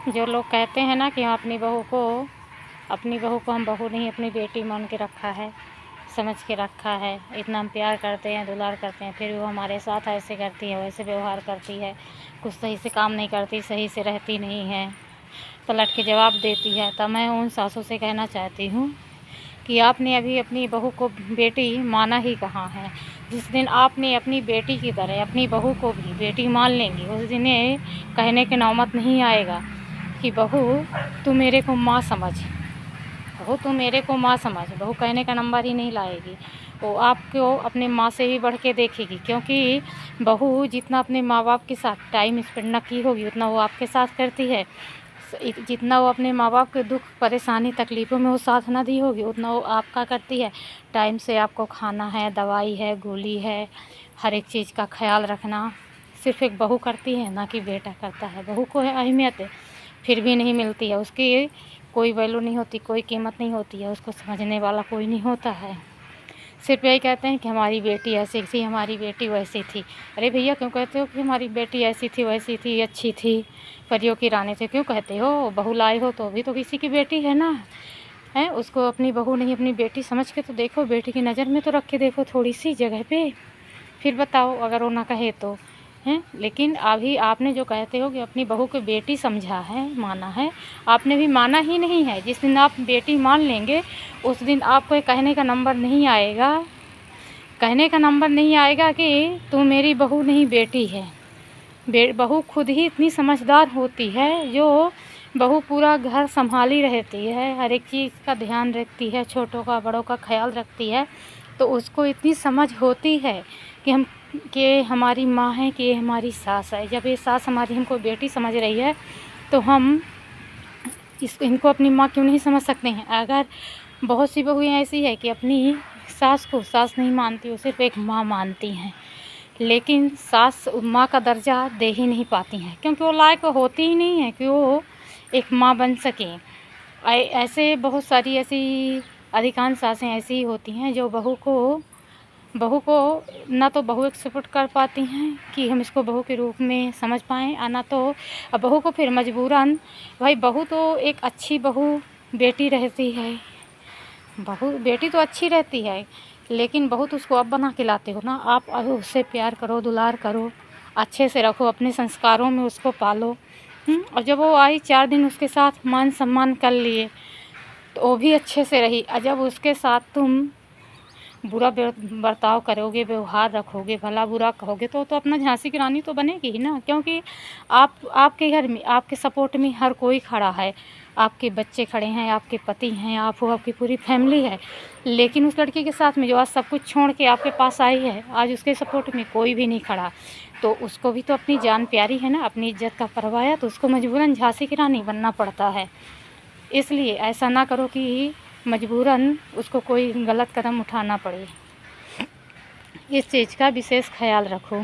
जो लोग कहते हैं ना कि हम अपनी बहू को हम बहू नहीं अपनी बेटी मान के रखा है, समझ के रखा है, इतना हम प्यार करते हैं, दुलार करते हैं, फिर वो हमारे साथ ऐसे करती है, वैसे व्यवहार करती है, कुछ सही से काम नहीं करती, सही से रहती नहीं है, पलट के जवाब देती है। तो मैं उन सासों से कहना चाहती हूँ कि आपने अभी अपनी बहू को बेटी माना ही कहाँ है। जिस दिन आपने अपनी बेटी की तरह अपनी बहू को भी बेटी मान लेंगी, उस दिन ये कहने के नौबत नहीं आएगा कि बहू तू मेरे को माँ समझ, बहू तू मेरे को माँ समझ। बहू कहने का नंबर ही नहीं लाएगी, वो आपको अपने माँ से भी बढ़ के देखेगी, क्योंकि बहू जितना अपने माँ बाप के साथ टाइम स्पेंड न की होगी उतना वो आपके साथ करती है। जितना वो अपने माँ बाप के दुख परेशानी तकलीफ़ों में वो साथ ना दी होगी उतना वो आपका करती है। टाइम से आपको खाना है, दवाई है, गोली है, हर एक चीज़ का ख्याल रखना सिर्फ़ एक बहू करती है, ना कि बेटा करता है। बहू को अहमियत फिर भी नहीं मिलती है, उसकी कोई वैल्यू नहीं होती, कोई कीमत नहीं होती है, उसको समझने वाला कोई नहीं होता है। सिर्फ यही कहते हैं कि हमारी बेटी ऐसी थी, हमारी बेटी वैसी थी। अरे भैया क्यों कहते हो कि हमारी बेटी ऐसी थी, वैसी थी, अच्छी थी, परियों की रानी थी? क्यों कहते हो? बहू लाए हो तो भी तो किसी की बेटी है ना, है? उसको अपनी बहू नहीं अपनी बेटी समझ के तो देखो, बेटी की नज़र में तो रख के देखो थोड़ी सी जगह पे, फिर बताओ अगर वो ना कहे तो, हैं? लेकिन अभी आपने जो कहते हो कि अपनी बहू को बेटी समझा है, माना है, आपने भी माना ही नहीं है। जिस दिन आप बेटी मान लेंगे उस दिन आपको कहने का नंबर नहीं आएगा, कहने का नंबर नहीं आएगा कि तू मेरी बहू नहीं बेटी है। बहू खुद ही इतनी समझदार होती है, जो बहू पूरा घर संभाली रहती है, हर एक चीज़ का ध्यान रखती है, छोटों का बड़ों का ख्याल रखती है, तो उसको इतनी समझ होती है कि हमारी माँ है, कि ये हमारी सास है। जब ये सास हमारी हमको बेटी समझ रही है तो हम इनको अपनी माँ क्यों नहीं समझ सकते हैं। अगर बहुत सी बहुएँ ऐसी है कि अपनी सास को सास नहीं मानती, वो सिर्फ एक माँ मानती हैं, लेकिन सास माँ का दर्जा दे ही नहीं पाती हैं, क्योंकि वो लायक होती ही नहीं है कि वो एक माँ बन सकें। ऐसे बहुत सारी ऐसी अधिकांश सासें ऐसी ही होती हैं जो बहू को ना तो बहू एक्सेप्ट कर पाती हैं कि हम इसको बहू के रूप में समझ पाएँ, और ना तो बहू को फिर मजबूरन, भाई बहू तो एक अच्छी बहू बेटी रहती है, बहू बेटी तो अच्छी रहती है, लेकिन बहू तो उसको अब बना के लाते हो ना आप। उससे प्यार करो, दुलार करो, अच्छे से रखो, अपने संस्कारों में उसको पालो। और जब वो आई 4 दिन उसके साथ मान सम्मान कर लिए तो वो भी अच्छे से रही, और जब उसके साथ तुम बुरा बर्ताव करोगे, व्यवहार रखोगे, भला बुरा कहोगे तो अपना झांसी की रानी तो बनेगी ही ना, क्योंकि आपके घर में आपके सपोर्ट में हर कोई खड़ा है, आपके बच्चे खड़े हैं, आपके पति हैं, आप हो, आपकी पूरी फैमिली है। लेकिन उस लड़की के साथ में जो आज सब कुछ छोड़ के आपके पास आई है, आज उसके सपोर्ट में कोई भी नहीं खड़ा, तो उसको भी तो अपनी जान प्यारी है ना, अपनी इज्जत का परवाह है, तो उसको मजबूरन झांसी की रानी बनना पड़ता है। इसलिए ऐसा ना करो कि मजबूरन उसको कोई गलत कदम उठाना पड़े। इस चीज़ का विशेष ख्याल रखो।